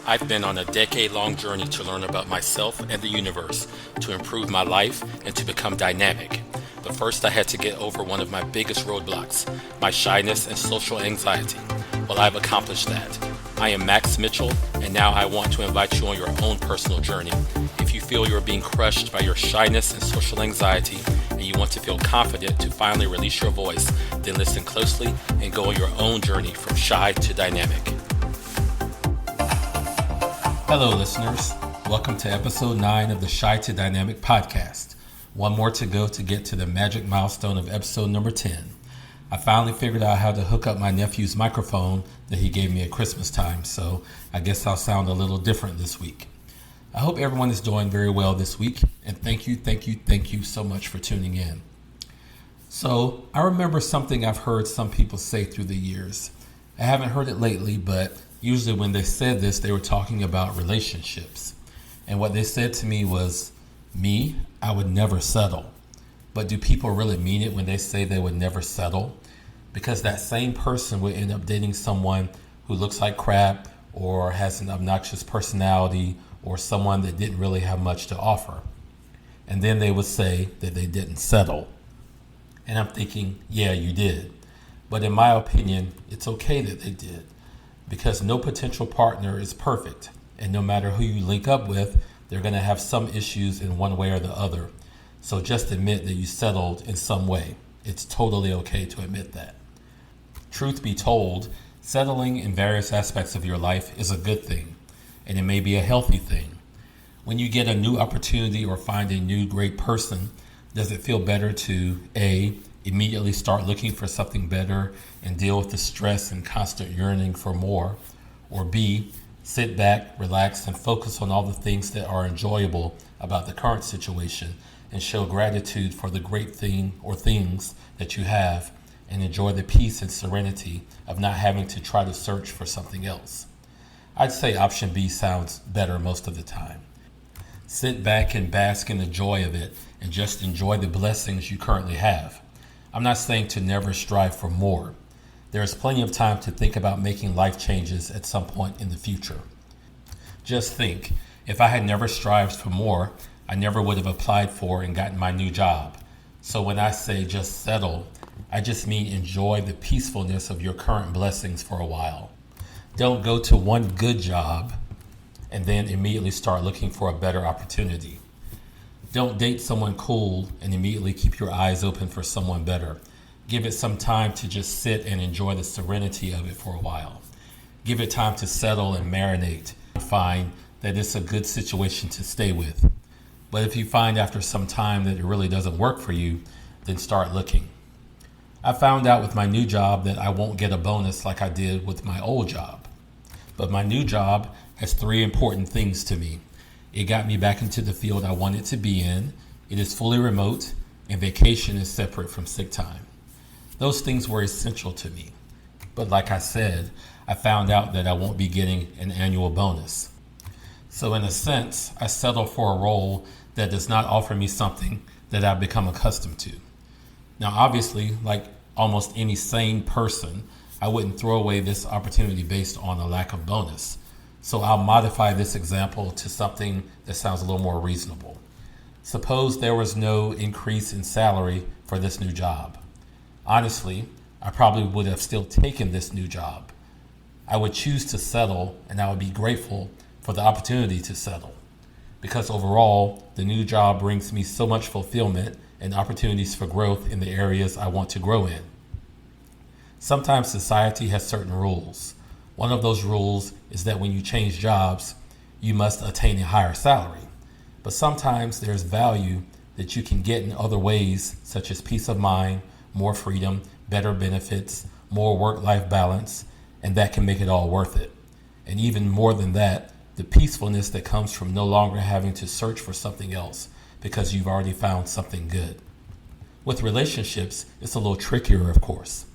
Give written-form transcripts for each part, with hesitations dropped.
I've been on a decade-long journey to learn about myself and the universe, to improve my life, and to become dynamic. But first I had to get over one of my biggest roadblocks, my shyness and social anxiety. Well, I've accomplished that. I am Max Mitchell, and now I want to invite you on your own personal journey. If you feel you're being crushed by your shyness and social anxiety, and you want to feel confident to finally release your voice, then listen closely and go on your own journey from shy to dynamic. Hello, listeners. Welcome to episode 9 of the Shy to Dynamic podcast. One more to go to get to the magic milestone of episode number 10. I finally figured out how to hook up my nephew's microphone that he gave me at Christmas time, so I guess I'll sound a little different this week. I hope everyone is doing very well this week, and thank you so much for tuning in. So, I remember something I've heard some people say through the years. I haven't heard it lately, but usually when they said this, they were talking about relationships. And what they said to me was, me, I would never settle. But do people really mean it when they say they would never settle? Because that same person would end up dating someone who looks like crap or has an obnoxious personality or someone that didn't really have much to offer. And then they would say that they didn't settle. And I'm thinking, yeah, you did. But in my opinion, it's okay that they did. Because no potential partner is perfect. And no matter who you link up with, they're going to have some issues in one way or the other. So just admit that you settled in some way. It's totally okay to admit that. Truth be told, settling in various aspects of your life is a good thing. And it may be a healthy thing. When you get a new opportunity or find a new great person, does it feel better to A, immediately start looking for something better and deal with the stress and constant yearning for more? Or B, sit back, relax, and focus on all the things that are enjoyable about the current situation and show gratitude for the great thing or things that you have and enjoy the peace and serenity of not having to try to search for something else? I'd say option B sounds better most of the time. Sit back and bask in the joy of it and just enjoy the blessings you currently have. I'm not saying to never strive for more. There is plenty of time to think about making life changes at some point in the future. Just think, if I had never strived for more, I never would have applied for and gotten my new job. So when I say just settle, I just mean enjoy the peacefulness of your current blessings for a while. Don't go to one good job and then immediately start looking for a better opportunity. Don't date someone cool and immediately keep your eyes open for someone better. Give it some time to just sit and enjoy the serenity of it for a while. Give it time to settle and marinate. Find that it's a good situation to stay with. But if you find after some time that it really doesn't work for you, then start looking. I found out with my new job that I won't get a bonus like I did with my old job. But my new job has 3 important things to me. It got me back into the field I wanted to be in. It is fully remote, and vacation is separate from sick time. Those things were essential to me. But like I said, I found out that I won't be getting an annual bonus. So in a sense, I settle for a role that does not offer me something that I've become accustomed to. Now, obviously, like almost any sane person, I wouldn't throw away this opportunity based on a lack of bonus. So I'll modify this example to something that sounds a little more reasonable. Suppose there was no increase in salary for this new job. Honestly, I probably would have still taken this new job. I would choose to settle, and I would be grateful for the opportunity to settle. Because overall, the new job brings me so much fulfillment and opportunities for growth in the areas I want to grow in. Sometimes society has certain rules. One of those rules is that when you change jobs, you must attain a higher salary. But sometimes there's value that you can get in other ways, such as peace of mind, more freedom, better benefits, more work-life balance, and that can make it all worth it. And even more than that, the peacefulness that comes from no longer having to search for something else because you've already found something good. With relationships, it's a little trickier, of course,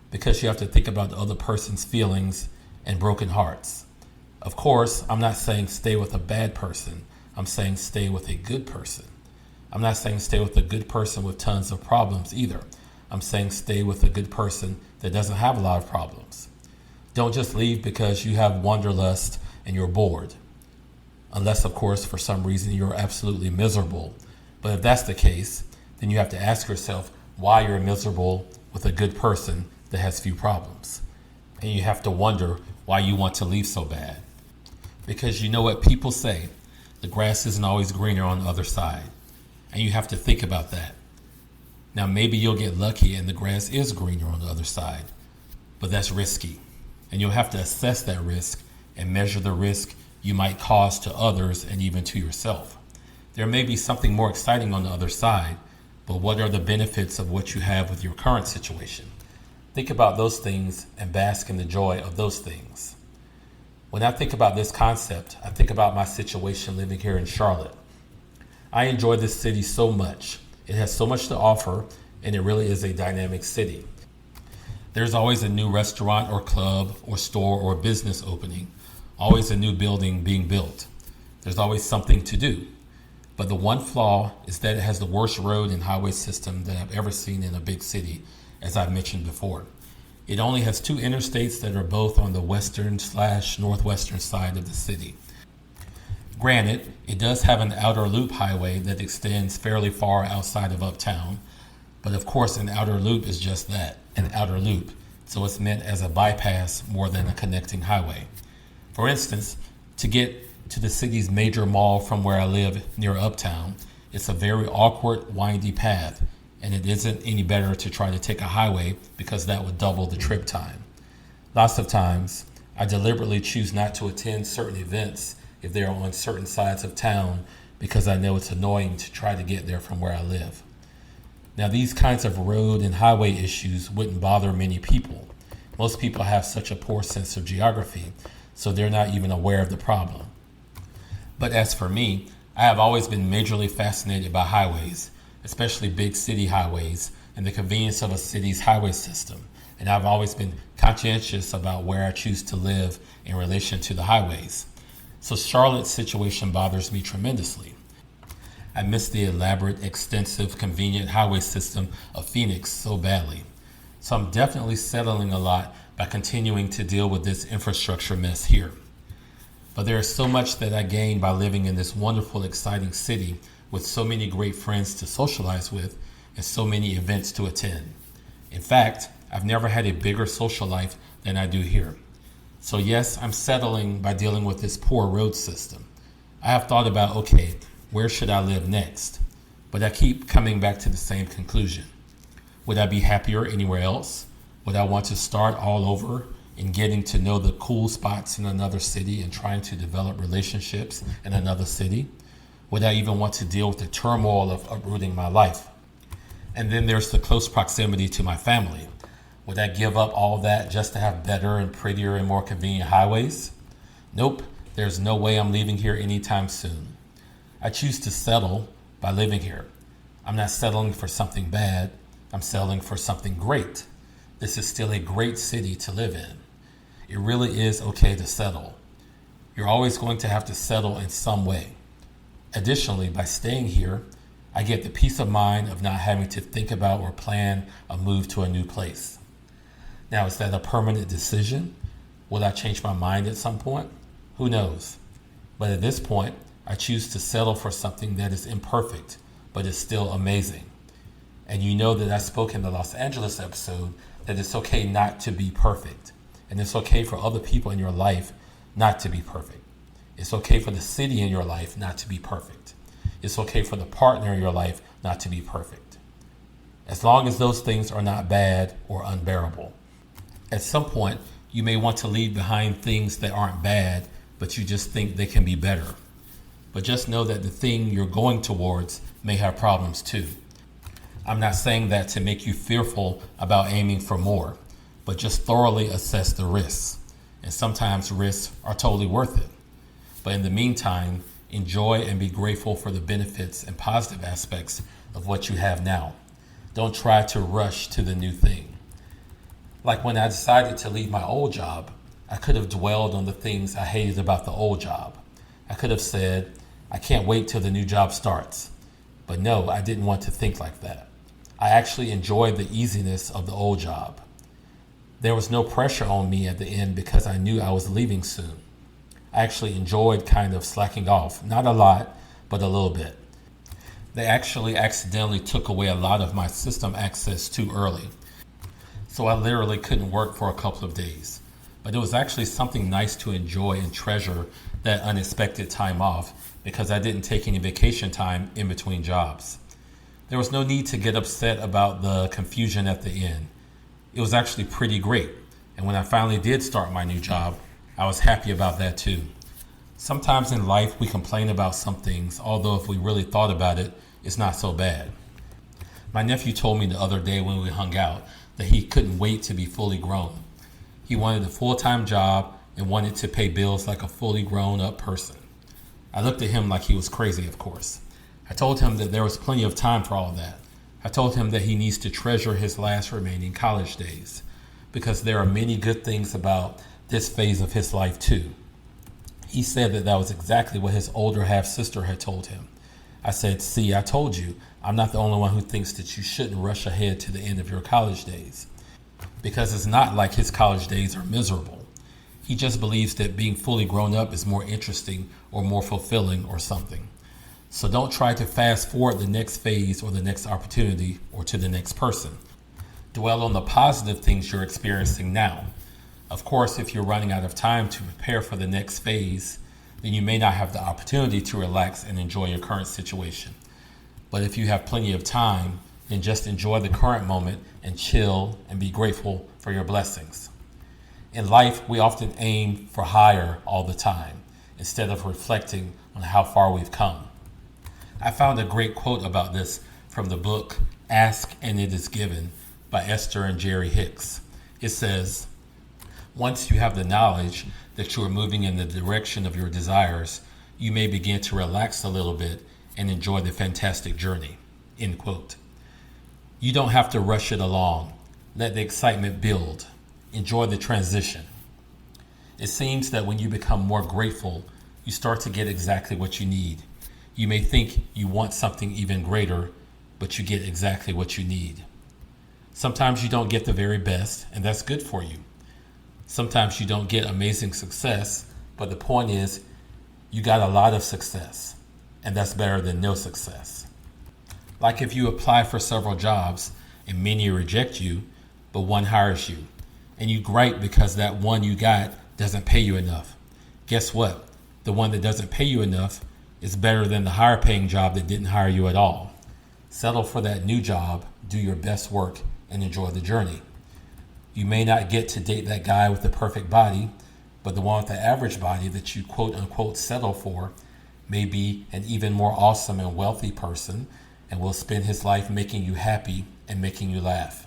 because you have to think about the other person's feelings and broken hearts. Of course, I'm not saying stay with a bad person. I'm saying stay with a good person. I'm not saying stay with a good person with tons of problems either. I'm saying stay with a good person that doesn't have a lot of problems. Don't just leave because you have wanderlust and you're bored. Unless, of course, for some reason you're absolutely miserable. But if that's the case, then you have to ask yourself why you're miserable with a good person that has few problems. And you have to wonder why you want to leave so bad. Because you know what people say, the grass isn't always greener on the other side. And you have to think about that. Now, maybe you'll get lucky and the grass is greener on the other side, but that's risky. And you'll have to assess that risk and measure the risk you might cause to others and even to yourself. There may be something more exciting on the other side, but what are the benefits of what you have with your current situation? Think about those things and bask in the joy of those things. When I think about this concept, I think about my situation living here in Charlotte. I enjoy this city so much. It has so much to offer, and it really is a dynamic city. There's always a new restaurant or club or store or business opening, always a new building being built. There's always something to do. But the one flaw is that it has the worst road and highway system that I've ever seen in a big city, as I've mentioned before. It only has two interstates that are both on the western/northwestern side of the city. Granted, it does have an outer loop highway that extends fairly far outside of uptown, but of course an outer loop is just that, an outer loop, so it's meant as a bypass more than a connecting highway. For instance, to get to the city's major mall from where I live near uptown, it's a very awkward, windy path, and it isn't any better to try to take a highway because that would double the trip time. Lots of times, I deliberately choose not to attend certain events if they are on certain sides of town because I know it's annoying to try to get there from where I live. Now, these kinds of road and highway issues wouldn't bother many people. Most people have such a poor sense of geography, so they're not even aware of the problem. But as for me, I have always been majorly fascinated by highways, especially big city highways, and the convenience of a city's highway system. And I've always been conscientious about where I choose to live in relation to the highways. So Charlotte's situation bothers me tremendously. I miss the elaborate, extensive, convenient highway system of Phoenix so badly. So I'm definitely settling a lot by continuing to deal with this infrastructure mess here. But there is so much that I gain by living in this wonderful, exciting city with so many great friends to socialize with and so many events to attend. In fact, I've never had a bigger social life than I do here. So yes, I'm settling by dealing with this poor road system. I have thought about, okay, where should I live next? But I keep coming back to the same conclusion. Would I be happier anywhere else? Would I want to start all over in getting to know the cool spots in another city and trying to develop relationships in another city? Would I even want to deal with the turmoil of uprooting my life? And then there's the close proximity to my family. Would I give up all that just to have better and prettier and more convenient highways? Nope, there's no way I'm leaving here anytime soon. I choose to settle by living here. I'm not settling for something bad. I'm settling for something great. This is still a great city to live in. It really is okay to settle. You're always going to have to settle in some way. Additionally, by staying here, I get the peace of mind of not having to think about or plan a move to a new place. Now, is that a permanent decision? Will I change my mind at some point? Who knows? But at this point, I choose to settle for something that is imperfect, but is still amazing. And you know that I spoke in the Los Angeles episode that it's okay not to be perfect. And it's okay for other people in your life not to be perfect. It's okay for the city in your life not to be perfect. It's okay for the partner in your life not to be perfect. As long as those things are not bad or unbearable. At some point, you may want to leave behind things that aren't bad, but you just think they can be better. But just know that the thing you're going towards may have problems too. I'm not saying that to make you fearful about aiming for more, but just thoroughly assess the risks. And sometimes risks are totally worth it. But in the meantime, enjoy and be grateful for the benefits and positive aspects of what you have now. Don't try to rush to the new thing. Like when I decided to leave my old job, I could have dwelled on the things I hated about the old job. I could have said, I can't wait till the new job starts. But no, I didn't want to think like that. I actually enjoyed the easiness of the old job. There was no pressure on me at the end because I knew I was leaving soon. I actually enjoyed kind of slacking off. Not a lot, but a little bit. They actually accidentally took away a lot of my system access too early. So I literally couldn't work for a couple of days. But it was actually something nice to enjoy and treasure that unexpected time off because I didn't take any vacation time in between jobs. There was no need to get upset about the confusion at the end. It was actually pretty great. And when I finally did start my new job, I was happy about that too. Sometimes in life we complain about some things, although if we really thought about it, it's not so bad. My nephew told me the other day when we hung out that he couldn't wait to be fully grown. He wanted a full-time job and wanted to pay bills like a fully grown-up person. I looked at him like he was crazy, of course. I told him that there was plenty of time for all that. I told him that he needs to treasure his last remaining college days because there are many good things about this phase of his life too. He said that was exactly what his older half-sister had told him. I said, see, I told you, I'm not the only one who thinks that you shouldn't rush ahead to the end of your college days. Because it's not like his college days are miserable. He just believes that being fully grown up is more interesting or more fulfilling or something. So don't try to fast forward the next phase or the next opportunity or to the next person. Dwell on the positive things you're experiencing now. Of course, if you're running out of time to prepare for the next phase, then you may not have the opportunity to relax and enjoy your current situation. But if you have plenty of time, then just enjoy the current moment and chill and be grateful for your blessings. In life, we often aim for higher all the time instead of reflecting on how far we've come. I found a great quote about this from the book Ask and It Is Given by Esther and Jerry Hicks. It says, once you have the knowledge that you are moving in the direction of your desires, you may begin to relax a little bit and enjoy the fantastic journey. End quote. You don't have to rush it along. Let the excitement build. Enjoy the transition. It seems that when you become more grateful, you start to get exactly what you need. You may think you want something even greater, but you get exactly what you need. Sometimes you don't get the very best, and that's good for you. Sometimes you don't get amazing success, but the point is you got a lot of success, and that's better than no success. Like if you apply for several jobs and many reject you, but one hires you, and you gripe because that one you got doesn't pay you enough. Guess what? The one that doesn't pay you enough is better than the higher paying job that didn't hire you at all. Settle for that new job, do your best work, and enjoy the journey. You may not get to date that guy with the perfect body, but the one with the average body that you quote unquote settle for may be an even more awesome and wealthy person and will spend his life making you happy and making you laugh.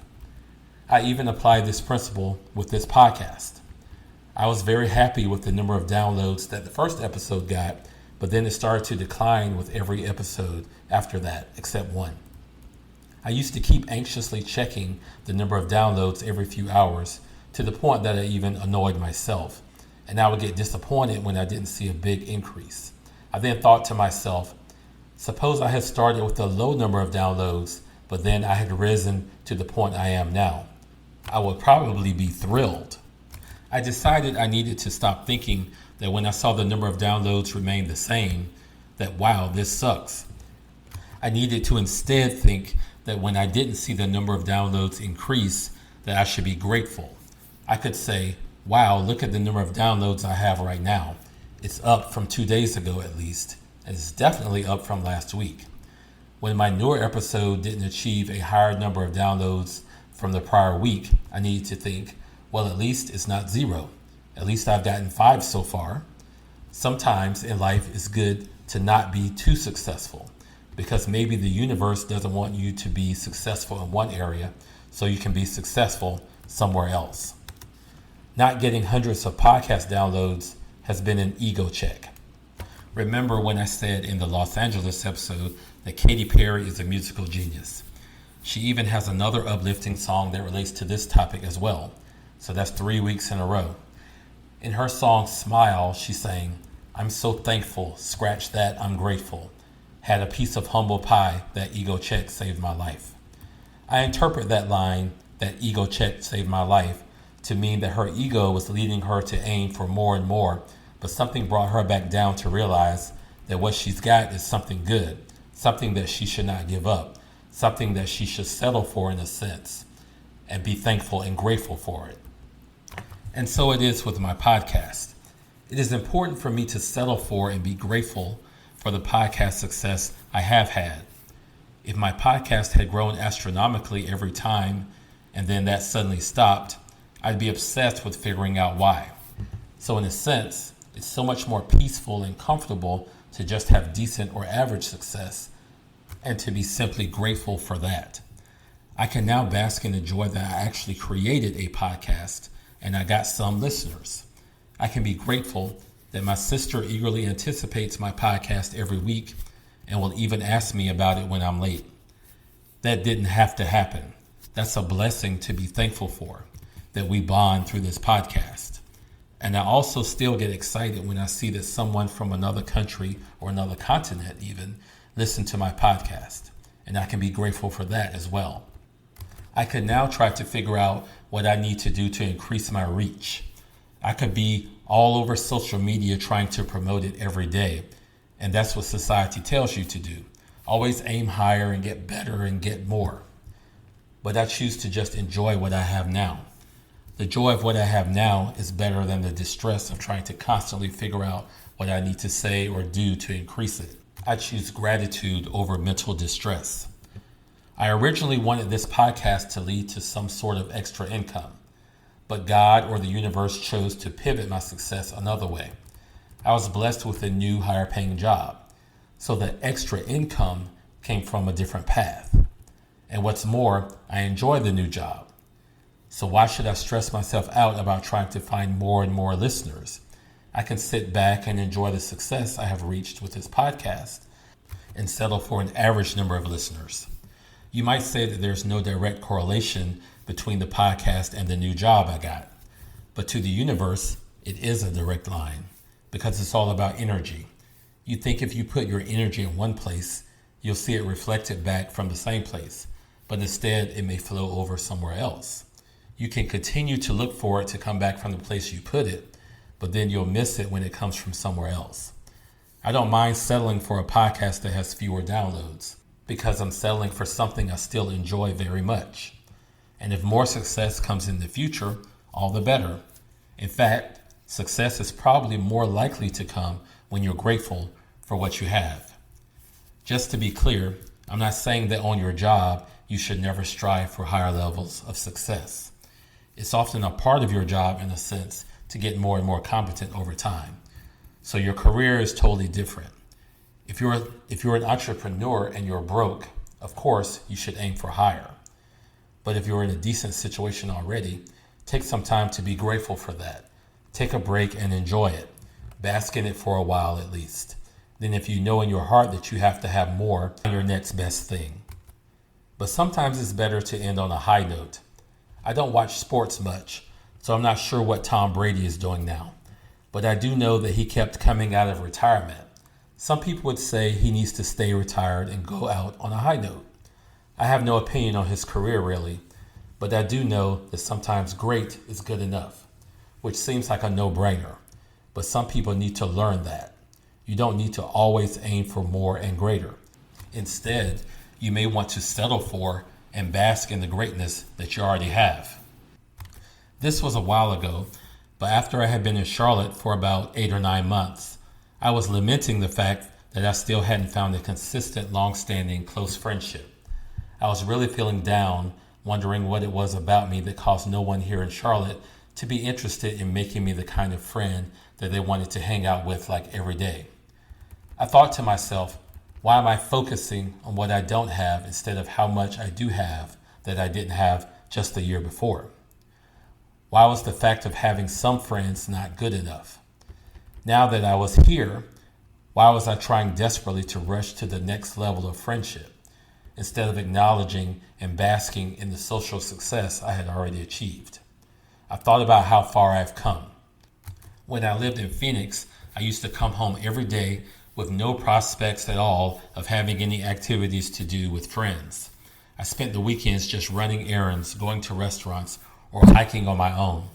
I even applied this principle with this podcast. I was very happy with the number of downloads that the first episode got, but then it started to decline with every episode after that, except one. I used to keep anxiously checking the number of downloads every few hours to the point that I even annoyed myself, and I would get disappointed when I didn't see a big increase. I then thought to myself, suppose I had started with a low number of downloads, but then I had risen to the point I am now. I would probably be thrilled. I decided I needed to stop thinking that when I saw the number of downloads remain the same, that wow, this sucks. I needed to instead think that when I didn't see the number of downloads increase, that I should be grateful. I could say, wow, look at the number of downloads I have right now. It's up from 2 days ago at least, and it's definitely up from last week. When my newer episode didn't achieve a higher number of downloads from the prior week, I needed to think, well, at least it's not 0. At least I've gotten 5 so far. Sometimes in life it's good to not be too successful because maybe the universe doesn't want you to be successful in one area so you can be successful somewhere else. Not getting hundreds of podcast downloads has been an ego check. Remember when I said in the Los Angeles episode that Katy Perry is a musical genius? She even has another uplifting song that relates to this topic as well. So that's 3 weeks in a row. In her song Smile, she sang, I'm so thankful, scratch that, I'm grateful. Had a piece of humble pie, that ego check saved my life. I interpret that line, that ego check saved my life, to mean that her ego was leading her to aim for more and more, but something brought her back down to realize that what she's got is something good, something that she should not give up, something that she should settle for in a sense, and be thankful and grateful for it. And so it is with my podcast. It is important for me to settle for and be grateful for the podcast success I have had. If my podcast had grown astronomically every time and then that suddenly stopped, I'd be obsessed with figuring out why. So in a sense, it's so much more peaceful and comfortable to just have decent or average success and to be simply grateful for that. I can now bask in the joy that I actually created a podcast and I got some listeners. I can be grateful that my sister eagerly anticipates my podcast every week and will even ask me about it when I'm late. That didn't have to happen. That's a blessing to be thankful for, that we bond through this podcast. And I also still get excited when I see that someone from another country or another continent even listen to my podcast. And I can be grateful for that as well. I can now try to figure out what I need to do to increase my reach. I could be all over social media trying to promote it every day. And that's what society tells you to do. Always aim higher and get better and get more. But I choose to just enjoy what I have now. The joy of what I have now is better than the distress of trying to constantly figure out what I need to say or do to increase it. I choose gratitude over mental distress. I originally wanted this podcast to lead to some sort of extra income, but God or the universe chose to pivot my success another way. I was blessed with a new, higher paying job, so the extra income came from a different path. And what's more, I enjoy the new job. So why should I stress myself out about trying to find more and more listeners? I can sit back and enjoy the success I have reached with this podcast and settle for an average number of listeners. You might say that there's no direct correlation between the podcast and the new job I got. But to the universe, it is a direct line because it's all about energy. You think if you put your energy in one place, you'll see it reflected back from the same place, but instead it may flow over somewhere else. You can continue to look for it to come back from the place you put it, but then you'll miss it when it comes from somewhere else. I don't mind settling for a podcast that has fewer downloads because I'm settling for something I still enjoy very much. And if more success comes in the future, all the better. In fact, success is probably more likely to come when you're grateful for what you have. Just to be clear, I'm not saying that on your job you should never strive for higher levels of success. It's often a part of your job, in a sense, to get more and more competent over time. So your career is totally different. If you're an entrepreneur and you're broke, of course, you should aim for higher. But if you're in a decent situation already, take some time to be grateful for that. Take a break and enjoy it. Bask in it for a while at least. Then if you know in your heart that you have to have more, your next best thing. But sometimes it's better to end on a high note. I don't watch sports much, so I'm not sure what Tom Brady is doing now. But I do know that he kept coming out of retirement. Some people would say he needs to stay retired and go out on a high note. I have no opinion on his career really, but I do know that sometimes great is good enough, which seems like a no-brainer. But some people need to learn that. You don't need to always aim for more and greater. Instead, you may want to settle for and bask in the greatness that you already have. This was a while ago, but after I had been in Charlotte for about 8 or 9 months, I was lamenting the fact that I still hadn't found a consistent, long-standing, close friendship. I was really feeling down, wondering what it was about me that caused no one here in Charlotte to be interested in making me the kind of friend that they wanted to hang out with like every day. I thought to myself, why am I focusing on what I don't have instead of how much I do have that I didn't have just the year before? Why was the fact of having some friends not good enough? Now that I was here, why was I trying desperately to rush to the next level of friendship instead of acknowledging and basking in the social success I had already achieved? I thought about how far I've come. When I lived in Phoenix, I used to come home every day with no prospects at all of having any activities to do with friends. I spent the weekends just running errands, going to restaurants, or hiking on my own.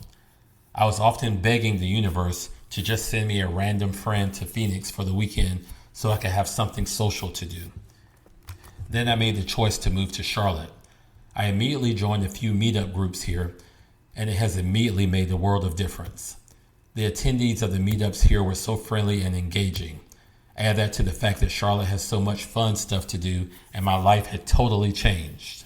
I was often begging the universe to just send me a random friend to Phoenix for the weekend so I could have something social to do. Then I made the choice to move to Charlotte. I immediately joined a few meetup groups here, and it has immediately made a world of difference. The attendees of the meetups here were so friendly and engaging. Add that to the fact that Charlotte has so much fun stuff to do, and my life had totally changed.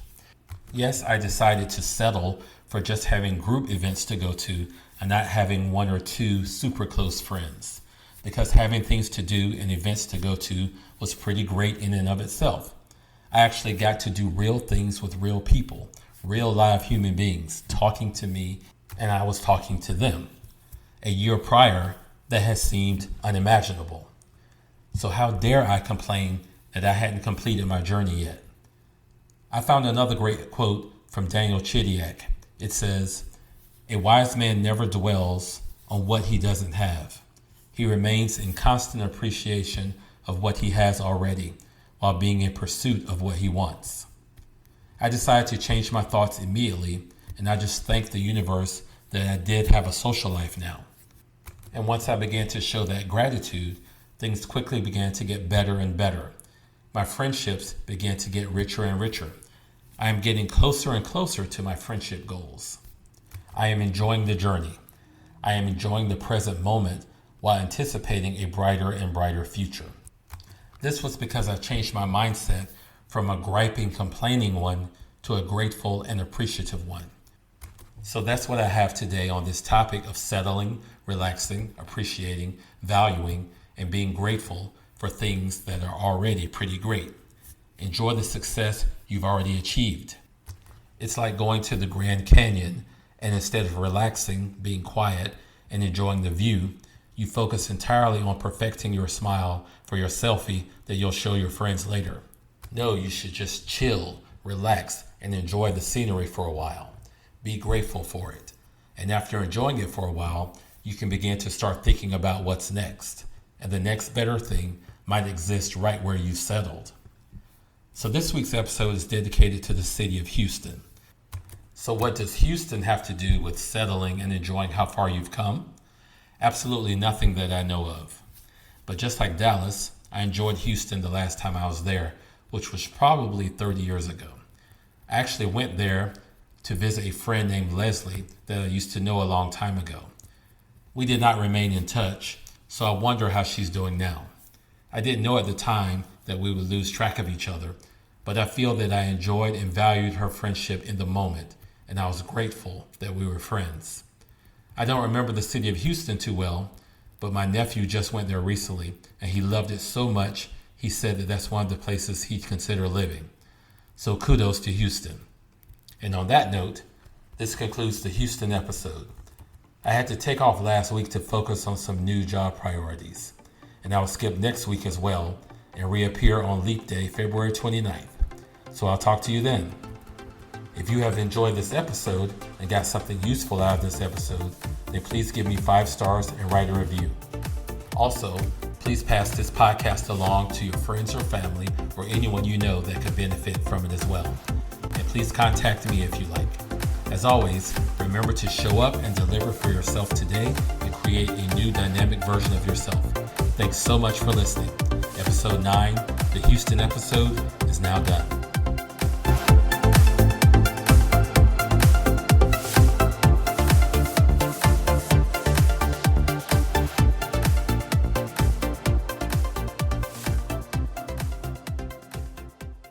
Yes, I decided to settle for just having group events to go to and not having one or two super close friends, because having things to do and events to go to was pretty great in and of itself. I actually got to do real things with real people, real live human beings talking to me, and I was talking to them. A year prior, that has seemed unimaginable. So how dare I complain that I hadn't completed my journey yet? I found another great quote from Daniel Chidiak. It says, "A wise man never dwells on what he doesn't have. He remains in constant appreciation of what he has already, while being in pursuit of what he wants." I decided to change my thoughts immediately, and I just thanked the universe that I did have a social life now. And once I began to show that gratitude, things quickly began to get better and better. My friendships began to get richer and richer. I am getting closer and closer to my friendship goals. I am enjoying the journey. I am enjoying the present moment while anticipating a brighter and brighter future. This was because I changed my mindset from a griping, complaining one to a grateful and appreciative one. So that's what I have today on this topic of settling, relaxing, appreciating, valuing, and being grateful for things that are already pretty great. Enjoy the success you've already achieved. It's like going to the Grand Canyon, and instead of relaxing, being quiet, and enjoying the view, you focus entirely on perfecting your smile for your selfie that you'll show your friends later. No, you should just chill, relax, and enjoy the scenery for a while. Be grateful for it. And after enjoying it for a while, you can begin to start thinking about what's next. And the next better thing might exist right where you settled. So this week's episode is dedicated to the city of Houston. So what does Houston have to do with settling and enjoying how far you've come? Absolutely nothing that I know of. But just like Dallas, I enjoyed Houston the last time I was there, which was probably 30 years ago. I actually went there to visit a friend named Leslie that I used to know a long time ago. We did not remain in touch, so I wonder how she's doing now. I didn't know at the time that we would lose track of each other, but I feel that I enjoyed and valued her friendship in the moment, and I was grateful that we were friends. I don't remember the city of Houston too well, but my nephew just went there recently, and he loved it so much, he said that that's one of the places he'd consider living. So kudos to Houston. And on that note, this concludes the Houston episode. I had to take off last week to focus on some new job priorities, and I will skip next week as well and reappear on Leap Day, February 29th. So I'll talk to you then. If you have enjoyed this episode and got something useful out of this episode, then please give me 5 stars and write a review. Also, please pass this podcast along to your friends or family or anyone you know that could benefit from it as well. And please contact me if you like. As always, remember to show up and deliver for yourself today and create a new dynamic version of yourself. Thanks so much for listening. Episode 9, the Houston episode, is now done.